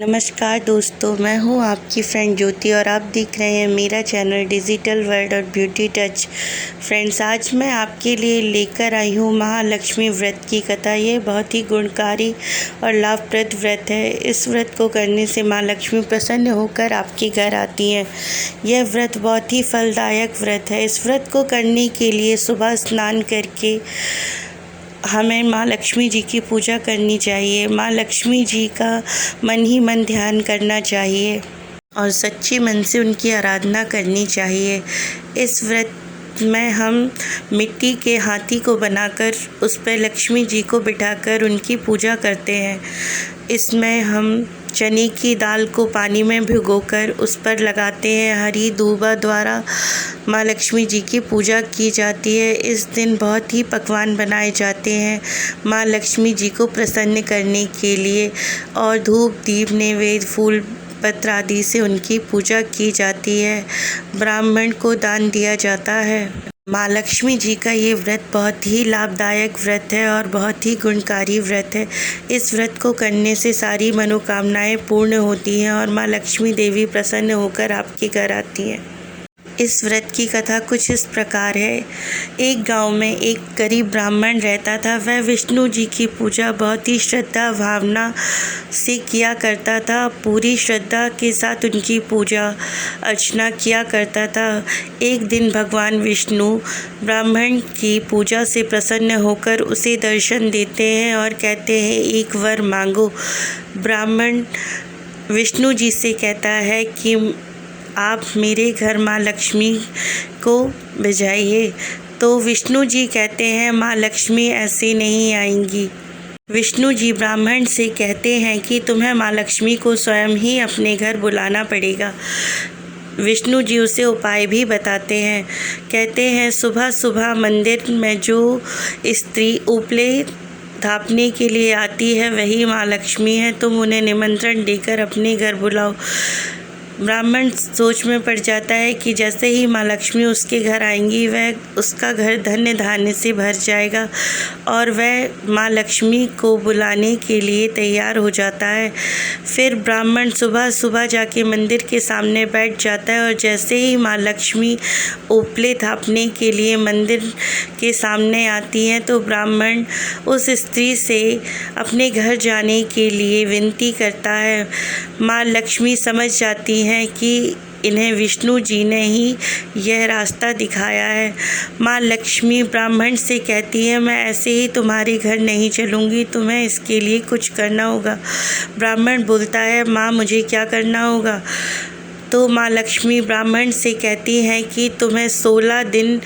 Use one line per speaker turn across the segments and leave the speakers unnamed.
नमस्कार दोस्तों, मैं हूं आपकी फ्रेंड ज्योति और आप देख रहे हैं मेरा चैनल डिजिटल वर्ल्ड और ब्यूटी टच। फ्रेंड्स, आज मैं आपके लिए लेकर आई हूं महालक्ष्मी व्रत की कथा। ये बहुत ही गुणकारी और लाभप्रद व्रत है। इस व्रत को करने से माँ लक्ष्मी प्रसन्न होकर आपके घर आती हैं। यह व्रत बहुत ही फलदायक व्रत है। इस व्रत को करने के लिए सुबह स्नान करके हमें माँ लक्ष्मी जी की पूजा करनी चाहिए। माँ लक्ष्मी जी का मन ही मन ध्यान करना चाहिए और सच्चे मन से उनकी आराधना करनी चाहिए। इस व्रत में हम मिट्टी के हाथी को बनाकर उस पर लक्ष्मी जी को बिठाकर उनकी पूजा करते हैं। इसमें हम चने की दाल को पानी में भिगोकर उस पर लगाते हैं। हरी दूबा द्वारा माँ लक्ष्मी जी की पूजा की जाती है। इस दिन बहुत ही पकवान बनाए जाते हैं माँ लक्ष्मी जी को प्रसन्न करने के लिए और धूप दीप नैवेद्य फूल पत्र आदि से उनकी पूजा की जाती है। ब्राह्मण को दान दिया जाता है। माँ लक्ष्मी जी का ये व्रत बहुत ही लाभदायक व्रत है और बहुत ही गुणकारी व्रत है। इस व्रत को करने से सारी मनोकामनाएं पूर्ण होती हैं और माँ लक्ष्मी देवी प्रसन्न होकर आपके घर आती हैं। इस व्रत की कथा कुछ इस प्रकार है। एक गांव में एक गरीब ब्राह्मण रहता था। वह विष्णु जी की पूजा बहुत ही श्रद्धा भावना से किया करता था। पूरी श्रद्धा के साथ उनकी पूजा अर्चना किया करता था। एक दिन भगवान विष्णु ब्राह्मण की पूजा से प्रसन्न होकर उसे दर्शन देते हैं और कहते हैं, एक वर मांगो। ब्राह्मण विष्णु जी से कहता है कि आप मेरे घर माँ लक्ष्मी को भेजाइए। तो विष्णु जी कहते हैं, माँ लक्ष्मी ऐसे नहीं आएंगी। विष्णु जी ब्राह्मण से कहते हैं कि तुम्हें माँ लक्ष्मी को स्वयं ही अपने घर बुलाना पड़ेगा। विष्णु जी उसे उपाय भी बताते हैं। कहते हैं, सुबह सुबह मंदिर में जो स्त्री उपले थापने के लिए आती है वही माँ लक्ष्मी है। तुम उन्हें निमंत्रण देकर अपने घर बुलाओ। ब्राह्मण सोच में पड़ जाता है कि जैसे ही माँ लक्ष्मी उसके घर आएंगी वह उसका घर धन्य धान्य से भर जाएगा और वह माँ लक्ष्मी को बुलाने के लिए तैयार हो जाता है। फिर ब्राह्मण सुबह सुबह जाके मंदिर के सामने बैठ जाता है और जैसे ही माँ लक्ष्मी उपले थापने के लिए मंदिर के सामने आती हैं तो ब्राह्मण उस स्त्री से अपने घर जाने के लिए विनती करता है। माँ लक्ष्मी समझ जाती हैं कि इन्हें विष्णु जी ने ही यह रास्ता दिखाया है। माँ लक्ष्मी ब्राह्मण से कहती है, मैं ऐसे ही तुम्हारे घर नहीं चलूँगी, तुम्हें इसके लिए कुछ करना होगा। ब्राह्मण बोलता है, माँ मुझे क्या करना होगा? तो माँ लक्ष्मी ब्राह्मण से कहती हैं कि तुम्हें 16 दिन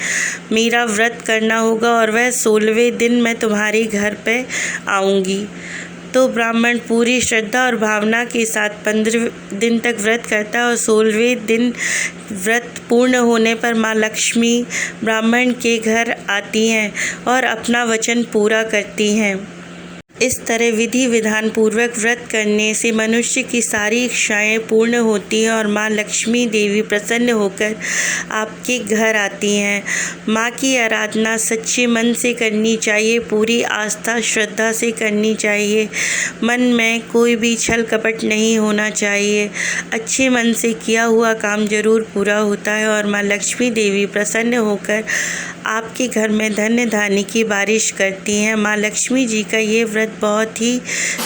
मेरा व्रत करना होगा और वह 16वें दिन मैं तुम्हारे घर पे आऊँगी। तो ब्राह्मण पूरी श्रद्धा और भावना के साथ 15 दिन तक व्रत करता है और 16वें दिन व्रत पूर्ण होने पर माँ लक्ष्मी ब्राह्मण के घर आती हैं और अपना वचन पूरा करती हैं। इस तरह विधि विधान पूर्वक व्रत करने से मनुष्य की सारी इच्छाएं पूर्ण होती हैं और माँ लक्ष्मी देवी प्रसन्न होकर आपके घर आती हैं। माँ की आराधना सच्चे मन से करनी चाहिए, पूरी आस्था श्रद्धा से करनी चाहिए। मन में कोई भी छल कपट नहीं होना चाहिए। अच्छे मन से किया हुआ काम जरूर पूरा होता है और माँ लक्ष्मी देवी प्रसन्न होकर आपके घर में धन्य धान्य की बारिश करती हैं। माँ लक्ष्मी जी का ये व्रत बहुत ही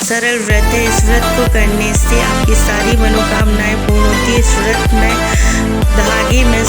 सरल व्रत है। इस व्रत को करने से आपकी सारी मनोकामनाएं पूर्ण होती है। इस व्रत में धागे में